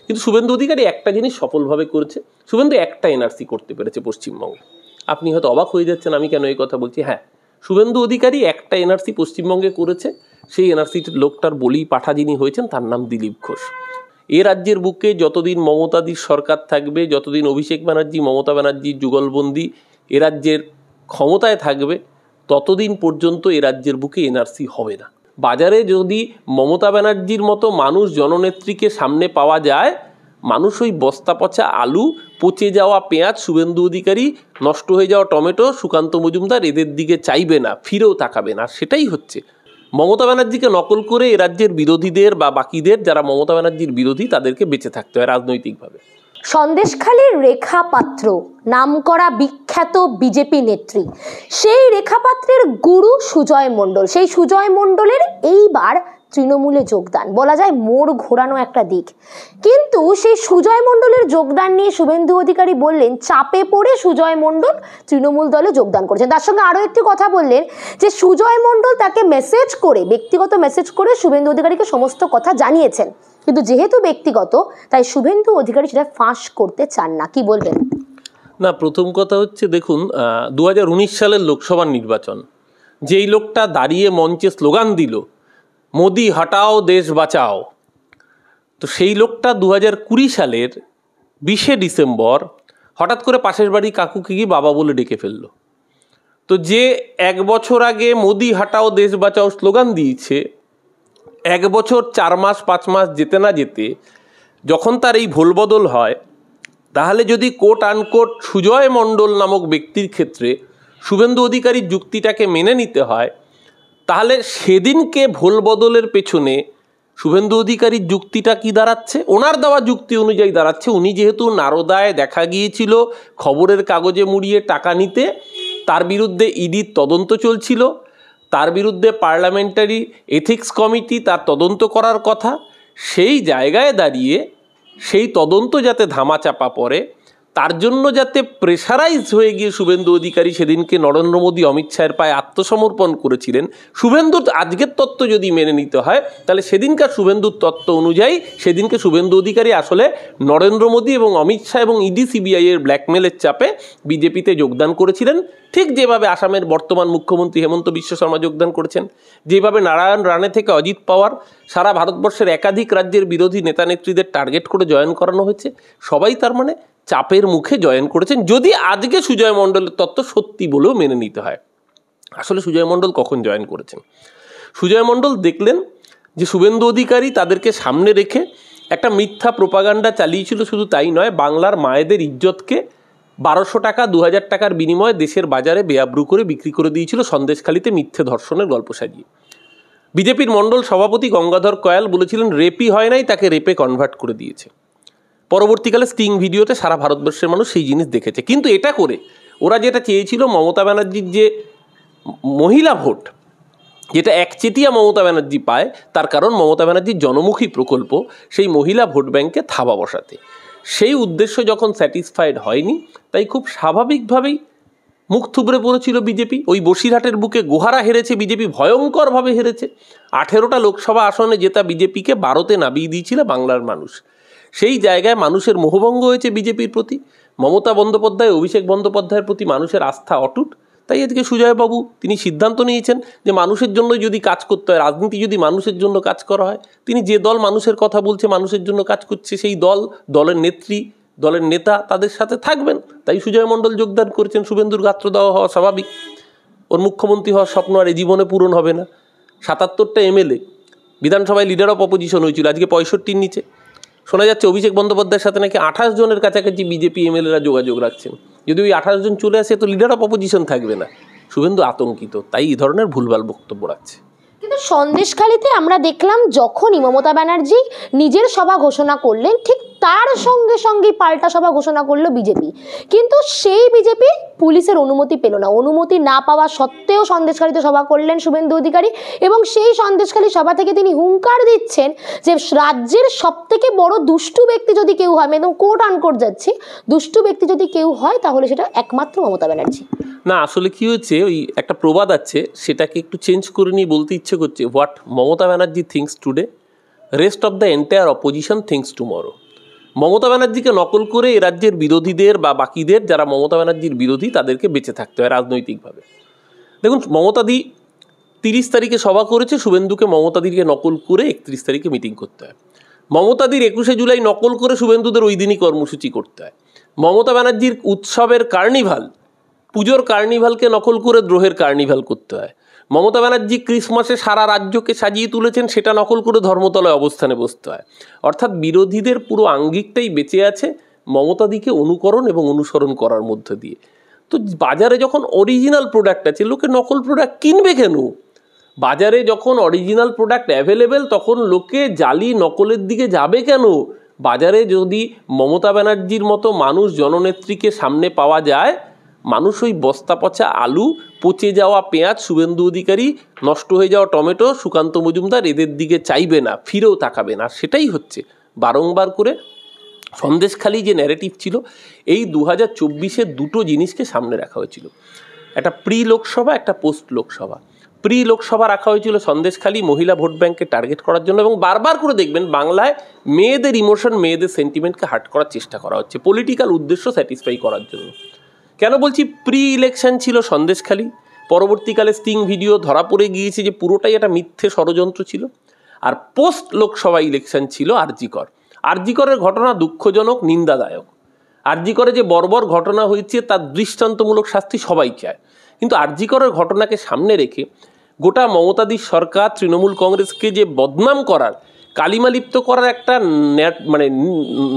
কিন্তু শুভেন্দু অধিকারী একটা জিনিস সফলভাবে করেছে, শুভেন্দু একটা এনআরসি করতে পেরেছে পশ্চিমবঙ্গে। আপনি হয়তো অবাক হয়ে যাচ্ছেন আমি কেন এই কথা বলছি। হ্যাঁ, শুভেন্দু অধিকারী একটা এনআরসি পশ্চিমবঙ্গে করেছে। সেই এনআরসিটির লোকটার বলি পাঠা যিনি হয়েছেন তার নাম দিলীপ ঘোষ। এ রাজ্যের বুকে যতদিন মমতাদির সরকার থাকবে, যতদিন অভিষেক ব্যানার্জি মমতা ব্যানার্জির যুগলবন্দি এ রাজ্যের ক্ষমতায় থাকবে, ততদিন পর্যন্ত এ রাজ্যের বুকে এনআরসি হবে না। বাজারে যদি মমতা ব্যানার্জির মতো মানুষ জননেত্রীকে সামনে পাওয়া যায়, মানুষ ওই বস্তা পচা আলু, পচে যাওয়া পেঁয়াজ, শুভেন্দু অধিকারী, নষ্ট হয়ে যাওয়া টমেটো, সুকান্ত মজুমদার এদের দিকে চাইবে না, ফিরেও তাকাবে না। সেটাই হচ্ছে মমতা ব্যানার্জিকে নকল করে এ রাজ্যের বিরোধীদের বা বাকিদের যারা মমতা ব্যানার্জির বিরোধী তাদেরকে বেঁচে থাকতে হয় রাজনৈতিকভাবে। সন্দেশখালীর রেখা পাত্র নামকরা বিখ্যাত বিজেপি নেত্রী, সেই রেখা পাত্রের গুরু সুজয় মণ্ডল, সেই সুজয় মণ্ডলের এইবার তৃণমূলে যোগদান, বলা যায় মোড় ঘোরানো একটা দিক। কিন্তু সেই সুজয় মণ্ডলের যোগদান নিয়ে শুভেন্দু অধিকারী বললেন চাপে পড়ে সুজয় মণ্ডল তৃণমূল দলে যোগদান করেছেন। তার সঙ্গে আরো একটি কথা বললেন যে সুজয় মণ্ডল তাকে মেসেজ করে, ব্যক্তিগত মেসেজ করে শুভেন্দু অধিকারীকে সমস্ত কথা জানিয়েছেন, কিন্তু যেহেতু ব্যক্তিগত তাই শুভেন্দু অধিকারী সেটা ফাঁস করতে চান না। কি বলবেন? না, প্রথম কথা হচ্ছে দেখুন, 2019 সালের লোকসভা নির্বাচন, যেই লোকটা দাঁড়িয়ে মঞ্চে স্লোগান দিল মোদি হটাও দেশ বাঁচাও, তো সেই লোকটা 2020 সালের 20শে ডিসেম্বর হঠাৎ করে পাশের বাড়ি কাকুকে গিয়ে বাবা বলে ডেকে ফেললো। তো যে 1 বছর আগে মোদি হটাও দেশ বাঁচাও স্লোগান দিয়েছে, 1 বছর 4 মাস 5 মাস যেতে না যেতে যখন তার এই ভোলবদল হয়, তাহলে যদি কোট আনকোট সুজয় মণ্ডল নামক ব্যক্তির ক্ষেত্রে শুভেন্দু অধিকারীর যুক্তিটাকে মেনে নিতে হয়, তাহলে সেদিনকে ভোলবদলের পেছনে শুভেন্দু অধিকারীর যুক্তিটা কি দাঁড়াচ্ছে? ওনার দেওয়া যুক্তি অনুযায়ী দাঁড়াচ্ছে, উনি যেহেতু নারদায় দেখা গিয়েছিল খবরের কাগজে মুড়িয়ে টাকা নিতে, তার বিরুদ্ধে ইডির তদন্ত চলছিল, তার বিরুদ্ধে পার্লামেন্টারি এথিক্স কমিটি তার তদন্ত করার কথা, সেই জায়গায় দাঁড়িয়ে সেই তদন্ত যাতে ধামাচাপা পড়ে, তার জন্য যাতে প্রেশারাইজ হয়ে গিয়ে শুভেন্দু অধিকারী সেদিনকে নরেন্দ্র মোদী অমিত শাহের পায়ে আত্মসমর্পণ করেছিলেন। শুভেন্দুর আজকের তত্ত্ব যদি মেনে নিতে হয়, তাহলে সেদিনকার শুভেন্দুর তত্ত্ব অনুযায়ী সেদিনকে শুভেন্দু অধিকারী আসলে নরেন্দ্র মোদী এবং অমিত শাহ এবং ইডি সিবিআই এর ব্ল্যাকমেলের চাপে বিজেপিতে যোগদান করেছিলেন, ঠিক যেভাবে আসামের বর্তমান মুখ্যমন্ত্রী হেমন্ত বিশ্ব শর্মা যোগদান করেছেন, যেভাবে নারায়ণ রানে থেকে অজিত পাওয়ার সারা ভারতবর্ষের একাধিক রাজ্যের বিরোধী নেতা নেত্রীদের টার্গেট করে জয়েন করানো হয়েছে। সবাই তার মানে চাপের মুখে জয়েন করেছেন, যদি আজকে সুজয় মণ্ডলের তত্ত্ব সত্যি বলেও মেনে নিতে হয়। আসলে সুজয় মণ্ডল কখন জয়েন করেছেন? সুজয় মণ্ডল দেখলেন যে শুভেন্দু অধিকারী তাদেরকে সামনে রেখে একটা মিথ্যা প্রোপাগান্ডা চালিয়েছিল। শুধু তাই নয়, বাংলার মায়েদের ইজ্জতকে 1200 টাকা 2000 টাকার বিনিময়ে দেশের বাজারে বেআব্রু করে বিক্রি করে দিয়েছিল সন্দেশখালীতে মিথ্যে ধর্ষণের গল্প সাজিয়ে। বিজেপির মণ্ডল সভাপতি গঙ্গাধর কয়াল বলেছিলেন রেপই হয় নাই, তাকে রেপে কনভার্ট করে দিয়েছে। পরবর্তীকালে স্টিং ভিডিওতে সারা ভারতবর্ষের মানুষ সেই জিনিস দেখেছে। কিন্তু এটা করে ওরা যেটা চেয়েছিল, মমতা ব্যানার্জির যে মহিলা ভোট, যেটা একচেটিয়া মমতা ব্যানার্জি পায়, তার কারণ মমতা ব্যানার্জির জনমুখী প্রকল্প, সেই মহিলা ভোট ব্যাংকে থাবা বসাতে, সেই উদ্দেশ্য যখন স্যাটিসফাইড হয়নি, তাই খুব স্বাভাবিকভাবেই মুখ থুবড়ে পড়েছিল বিজেপি। ওই বসিরহাটের বুকে গোহারা হেরেছে বিজেপি, ভয়ঙ্করভাবে হেরেছে। 18টা লোকসভা আসনে জেতা বিজেপিকে 12তে নামিয়ে দিয়েছিল বাংলার মানুষ। সেই জায়গায় মানুষের মোহভঙ্গ হয়েছে বিজেপির প্রতি, মমতা বন্দ্যোপাধ্যায় অভিষেক বন্দ্যোপাধ্যায়ের প্রতি মানুষের আস্থা অটুট। তাই আজকে সুজয়বাবু তিনি সিদ্ধান্ত নিয়েছেন যে মানুষের জন্য যদি কাজ করতে হয়, রাজনীতি যদি মানুষের জন্য কাজ করা হয়, তিনি যে দল মানুষের কথা বলছে, মানুষের জন্য কাজ করছে, সেই দল, দলের নেত্রী, দলের নেতা তাদের সাথে থাকবেন। তাই সুজয় মণ্ডল যোগদান করেছেন। শুভেন্দুর গাত্র দেওয়া হওয়া স্বাভাবিক, ওর মুখ্যমন্ত্রী হওয়ার স্বপ্ন আর এই জীবনে পূরণ হবে না। 77টা এমএলএ বিধানসভায় লিডার অফ অপোজিশন হয়েছিল, আজকে 65-র নিচে। শোনা যাচ্ছে অভিষেক বন্দ্যোপাধ্যায়ের সাথে নাকি 28 জনের কাছাকাছি বিজেপি এমএলএরা যোগাযোগ রাখছেন। যদি ওই 28 জন চলে আসে তো লিডার অফ অপোজিশন থাকবে না। শুভেন্দু আতঙ্কিত, তাই এই ধরনের ভুলভাল বক্তব্য রাখছে। কিন্তু সন্দেশখালীতে আমরা দেখলাম যখনই মমতা ব্যানার্জি নিজের সভা ঘোষণা করলেন, ঠিক তার সঙ্গে সঙ্গে পাল্টা সভা ঘোষণা করলো বিজেপি। কিন্তু সেই বিজেপি পুলিশের অনুমতি পেল না। অনুমতি না পাওয়া সত্ত্বেও সন্দেশখালীতে সভা করলেন শুভেন্দু অধিকারী, এবং সেই সন্দেশখালী সভা থেকে তিনি হুঙ্কার দিচ্ছেন যে রাজ্যের সব থেকে বড় দুষ্টু ব্যক্তি যদি কেউ হয়, আমি একদম কোট আনকোট যাচ্ছি, দুষ্টু ব্যক্তি যদি কেউ হয় তাহলে সেটা একমাত্র মমতা ব্যানার্জি। না, আসলে কি হচ্ছে, ওই একটা প্রবাদ আছে, সেটাকে একটু চেঞ্জ করে নিয়ে বলতে ইচ্ছে করছে, what Mamata Banerjee things today, rest of the entire opposition things tomorrow. Mamata ব্যানার্জিকে নকল করে এ রাজ্যের বিরোধীদের বা বাকিদের যারা মমতা ব্যানার্জির বিরোধী তাদেরকে বেঁচে থাকতে হয় রাজনৈতিকভাবে। দেখুন, মমতাদি 30 তারিখে সভা করেছে, শুভেন্দুকে মমতাদিকে নকল করে 31 তারিখে মিটিং করতে হয়। মমতাদির 21শে জুলাই নকল করে শুভেন্দুদের ওই দিনই কর্মসূচি করতে হয়। মমতা ব্যানার্জির উৎসবের কার্নিভাল, পুজোর কার্নিভালকে নকল করে দ্রোহের কার্নিভাল করতে হয়। মমতা ব্যানার্জি ক্রিসমাসে সারা রাজ্যকে সাজিয়ে তুলেছেন, সেটা নকল করে ধর্মতলায় অবস্থানে বসতে হয়। অর্থাৎ বিরোধীদের পুরো আঙ্গিকটাই বেঁচে আছে মমতাদিকে অনুকরণ এবং অনুসরণ করার মধ্য দিয়ে। তো বাজারে যখন অরিজিনাল প্রোডাক্ট আছে, লোকে নকল প্রোডাক্ট কিনবে কেন? বাজারে যখন অরিজিনাল প্রোডাক্ট অ্যাভেলেবেল তখন লোকে জালি নকলের দিকে যাবে কেন? বাজারে যদি মমতা ব্যানার্জির মতো মানুষ জননেত্রীকে সামনে পাওয়া যায়, মানুষ ওই বস্তা পচা আলু, পচে যাওয়া পেঁয়াজ, শুভেন্দু অধিকারী, নষ্ট হয়ে যাওয়া টমেটো, সুকান্ত মজুমদার এদের দিকে চাইবে না, ফিরেও তাকাবে না। সেটাই হচ্ছে বারংবার করে সন্দেশখালি যে ন্যারেটিভ ছিল, এই 2024-এর দুটো জিনিসকে সামনে রাখা হয়েছিল, একটা প্রি লোকসভা, একটা পোস্ট লোকসভা। প্রি লোকসভা রাখা হয়েছিল সন্দেশখালি মহিলা ভোট ব্যাংককে টার্গেট করার জন্য, এবং বারবার করে দেখবেন বাংলায় মেয়েদের ইমোশন, মেয়েদের সেন্টিমেন্টকে হার্ট করার চেষ্টা করা হচ্ছে পলিটিক্যাল উদ্দেশ্য স্যাটিসফাই করার জন্য। কেন বলছি প্রি ইলেকশন ছিল সন্দেশখালি, পরবর্তীকালে স্টিং ভিডিও ধরা পড়ে গিয়েছে যে পুরোটাই একটা মিথ্যে ষড়যন্ত্র ছিল। আর পোস্ট লোকসভা ইলেকশন ছিল আরজিকর। আরজিকরের ঘটনা দুঃখজনক, নিন্দাদায়ক। আরজিকরে যে বর্বর ঘটনা হয়েছে তার দৃষ্টান্তমূলক শাস্তি সবাই চায়, কিন্তু আরজিকরের ঘটনাকে সামনে রেখে গোটা মমতাদির সরকার তৃণমূল কংগ্রেসকে যে বদনাম করার, কালিমালিপ্ত করার একটা মানে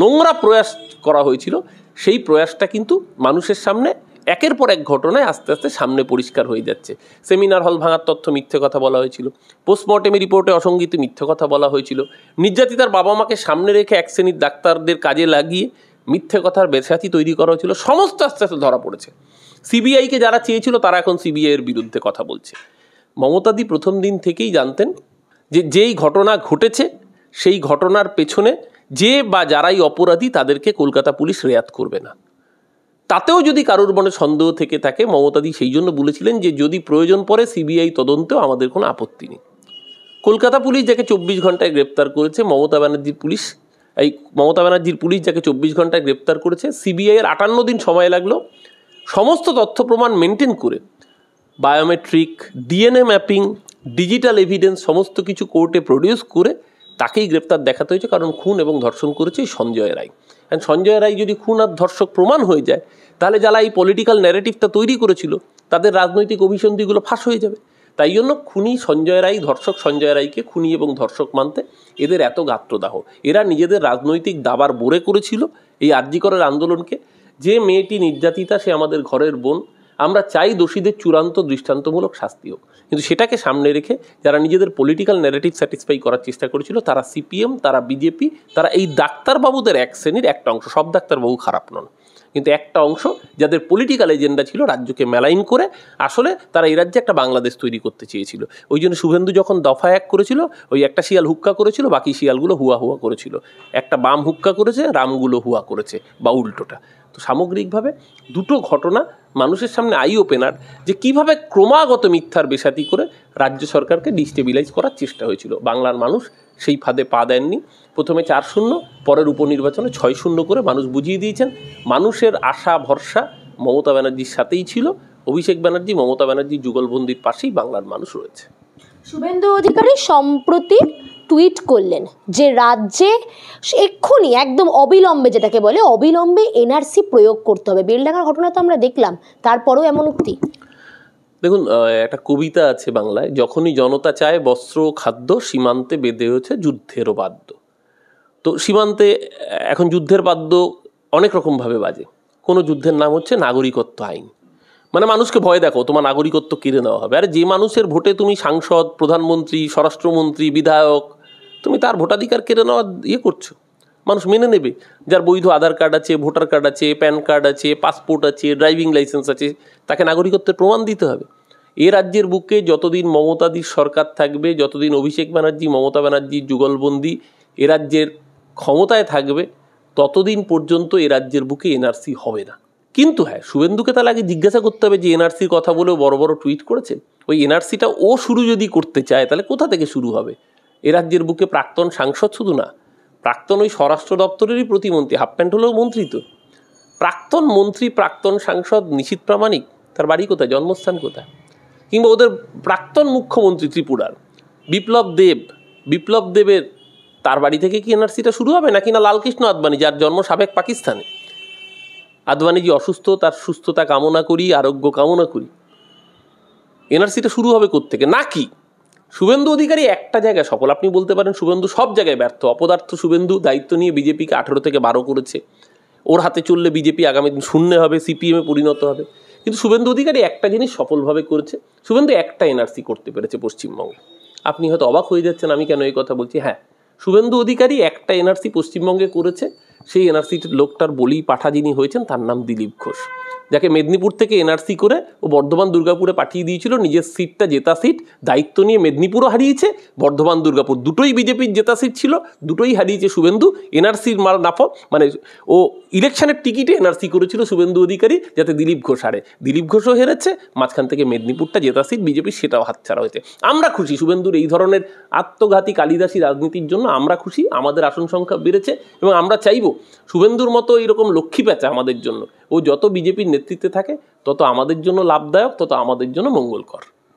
নোংরা প্রয়াস করা হয়েছিল, সেই প্রয়াসটা কিন্তু মানুষের সামনে একের পর এক ঘটনায় আস্তে আস্তে সামনে পরিষ্কার হয়ে যাচ্ছে। সেমিনার হল ভাঙার তথ্য মিথ্যে কথা বলা হয়েছিল, পোস্টমর্টেম রিপোর্টে অসঙ্গতি মিথ্যে কথা বলা হয়েছিল, নির্যাতিতার বাবা মাকে সামনে রেখে এক শ্রেণীর ডাক্তারদের কাজে লাগিয়ে মিথ্যে কথার বেসাতি তৈরি করা হয়েছিল, সমস্ত আস্তে আস্তে ধরা পড়েছে। সিবিআইকে যারা চেয়েছিল তারা এখন সিবিআইয়ের বিরুদ্ধে কথা বলছে। মমতাদি প্রথম দিন থেকেই জানতেন যে যেই ঘটনা ঘটেছে সেই ঘটনার পেছনে যে বা যারাই অপরাধী তাদেরকে কলকাতা পুলিশ রেয়াত করবে না। তাতেও যদি কারোর মনে সন্দেহ থেকে থাকে, মমতাদি সেই জন্য বলেছিলেন যে যদি প্রয়োজন পড়ে সিবিআই তদন্তেও আমাদের কোনো আপত্তি নেই। কলকাতা পুলিশ যাকে 24 ঘন্টায় গ্রেপ্তার করেছে, মমতা ব্যানার্জির পুলিশ যাকে 24 ঘন্টায় গ্রেপ্তার করেছে, সিবিআইয়ের 58 দিন সময় লাগলো সমস্ত তথ্য প্রমাণ মেনটেন করে, biometric, DNA mapping, digital evidence সমস্ত কিছু কোর্টে প্রডিউস করে তাকেই গ্রেপ্তার দেখাতে হয়েছে, কারণ খুন এবং ধর্ষণ করেছে সঞ্জয় রায়। অ্যান্ড সঞ্জয় রায় যদি খুন আর ধর্ষক প্রমাণ হয়ে যায়, তাহলে যারা এই পলিটিক্যাল ন্যারেটিভটা তৈরি করেছিল তাদের রাজনৈতিক অভিসন্ধিগুলো ফাঁস হয়ে যাবে। তাই জন্য খুনি সঞ্জয় রায়, ধর্ষক সঞ্জয় রায়কে খুনি এবং ধর্ষক মানতে এদের এত গাত্রদাহ। এরা নিজেদের রাজনৈতিক দাবার বোরে করেছিল এই আরজিকরের আন্দোলনকে, যে মেয়েটি নির্যাতিতা সে আমাদের ঘরের বোন, আমরা চাই দোষীদের চূড়ান্ত দৃষ্টান্তমূলক শাস্তি হোক। কিন্তু সেটাকে সামনে রেখে যারা নিজেদের পলিটিক্যাল ন্যারেটিভ স্যাটিসফাই করার চেষ্টা করেছিল, তারা সিপিএম, তারা বিজেপি, তারা এই ডাক্তারবাবুদের এক শ্রেণীর একটা অংশ, সব ডাক্তারবাবু খারাপ নন, কিন্তু একটা অংশ যাদের পলিটিক্যাল এজেন্ডা ছিল রাজ্যকে মেলাইন করে, আসলে তারা এই রাজ্যে একটা বাংলাদেশ তৈরি করতে চেয়েছিল। ওই জন্য শুভেন্দু যখন দফা 1 করেছিল, ওই একটা শিয়াল হুক্কা করেছিল, বাকি শিয়ালগুলো হুয়া হুয়া করেছিল। একটা বাম হুক্কা করেছে, রামগুলো হুয়া করেছে, বা উল্টোটা। তো সামগ্রিকভাবে দুটো ঘটনা মানুষের সামনে আই ওপেনার, যে কিভাবে ক্রমাগত মিথ্যার বেসাতি করে রাজ্য সরকারকে ডিস্টেবিলাইজ করার চেষ্টা হয়েছিল। বাংলার মানুষ সেই ফাঁদে পা দেননি। প্রথমে 4-0, পরের উপনির্বাচনে 6-0 করে মানুষ বুঝিয়ে দিয়েছেন মানুষের আশা ভরসা মমতা ব্যানার্জির সাথেই ছিল। অভিষেক ব্যানার্জি, মমতা ব্যানার্জি যুগলবন্দির পাশেই বাংলার মানুষ রয়েছে। শুভেন্দু অধিকারী সম্প্রতি টুইট করলেন যে রাজ্যে এক্ষুনি একদম অবিলম্বে, যেটাকে বলে অবিলম্বে এনআরসি প্রয়োগ করতে হবে। বেলডাঙ্গার ঘটনা তো আমরা দেখলাম, তারপরেও এমন উক্তি। দেখুন, একটা কবিতা আছে বাংলায়, যখনই জনতা চায় বস্ত্র খাদ্য, সীমান্তে বেঁধে হয়েছে যুদ্ধেরও বাদ্য। তো সীমান্তে এখন যুদ্ধের বাদ্য অনেক রকমভাবে বাজে। কোনো যুদ্ধের নাম হচ্ছে নাগরিকত্ব আইন, মানে মানুষকে ভয় দেখো তোমার নাগরিকত্ব কেড়ে নেওয়া হবে। আর যে মানুষের ভোটে তুমি সাংসদ, প্রধানমন্ত্রী, স্বরাষ্ট্রমন্ত্রী, বিধায়ক, তুমি তার ভোটাধিকার কেড়ে নেওয়া করছো, মানুষ মেনে নেবে। যার বৈধ আধার কার্ড আছে, ভোটার কার্ড আছে, প্যান কার্ড আছে, পাসপোর্ট আছে, ড্রাইভিং লাইসেন্স আছে, তাকে নাগরিকত্বের প্রমাণ দিতে হবে। এ রাজ্যের বুকে যতদিন মমতাদির সরকার থাকবে, যতদিন অভিষেক ব্যানার্জি, মমতা ব্যানার্জির যুগলবন্দি এ রাজ্যের ক্ষমতায় থাকবে, ততদিন পর্যন্ত এ রাজ্যের বুকে এনআরসি হবে না। কিন্তু হ্যাঁ, শুভেন্দুকে তাহলে আগে জিজ্ঞাসা করতে হবে যে এনআরসির কথা বলেও বড় বড় টুইট করেছে, ওই এনআরসিটা শুরু যদি করতে চায় তাহলে কোথা থেকে শুরু হবে? এ রাজ্যের বুকে প্রাক্তন সাংসদ শুধু না, প্রাক্তন ওই স্বরাষ্ট্র দপ্তরেরই প্রতিমন্ত্রী, হাফ প্যান্ট হলেও মন্ত্রী তো। প্রাক্তন মন্ত্রী, প্রাক্তন সাংসদ নিশীথ প্রামাণিক, তার বাড়ি কোথায়, জন্মস্থান কোথায়? কিংবা ওদের প্রাক্তন মুখ্যমন্ত্রী ত্রিপুরার বিপ্লব দেবের, তার বাড়ি থেকে কি এনআরসিটা শুরু হবে, নাকি না লালকৃষ্ণ আদবানি, যার জন্ম সাবেক পাকিস্তানে? আদবানিজি অসুস্থ, তার সুস্থতা কামনা করি, আরোগ্য কামনা করি। এনআরসিটা শুরু হবে কোত্থেকে? নাকি শুভেন্দু অধিকারী একটা জায়গায় সফল? আপনি বলতে পারেন শুভেন্দু সব জায়গায় ব্যর্থ, অপদার্থ শুভেন্দু দায়িত্ব নিয়ে বিজেপিকে 18 থেকে 12 করেছে, ওর হাতে চললে বিজেপি আগামী দিন শূন্য হবে, সিপিএমে পরিণত হবে। কিন্তু শুভেন্দু অধিকারী একটা জিনিস সফলভাবে করেছে, শুভেন্দু একটা এনআরসি করতে পেরেছে পশ্চিমবঙ্গে। আপনি হয়তো অবাক হয়ে যাচ্ছেন আমি কেন এই কথা বলছি। হ্যাঁ, শুভেন্দু অধিকারী একটা এনআরসি পশ্চিমবঙ্গে করেছে। সেই এনআরসিটির লোকটার বলি পাঠা যিনি হয়েছেন তার নাম দিলীপ ঘোষ, যাকে মেদিনীপুর থেকে এনআরসি করে ও বর্ধমান দুর্গাপুরে পাঠিয়ে দিয়েছিল। নিজের সিটটা জেতা সিট, দায়িত্ব নিয়ে মেদিনীপুরও হারিয়েছে, বর্ধমান দুর্গাপুর দুটোই বিজেপির জেতা সিট ছিল, দুটোই হারিয়েছে শুভেন্দু। এনআরসির মানে ও ইলেকশনের টিকিটে এনআরসি করেছিল শুভেন্দু অধিকারী যাতে দিলীপ ঘোষ হারে। দিলীপ ঘোষও হেরেছে, মাঝখান থেকে মেদিনীপুরটা জেতা সিট বিজেপির, সেটাও হাতছাড়া হয়েছে। আমরা খুশি শুভেন্দুর এই ধরনের আত্মঘাতী কালিদাসী রাজনীতির জন্য, আমরা খুশি। আমাদের আসন সংখ্যা বেড়েছে এবং আমরা চাইব শুভেন্দুর মতো এইরকম লক্ষ্মী প্যাঁচা আমাদের জন্য ও যত বিজেপির নেতৃত্বে থাকে তত আমাদের জন্য লাভদায়ক, তত আমাদের জন্য মঙ্গলকর।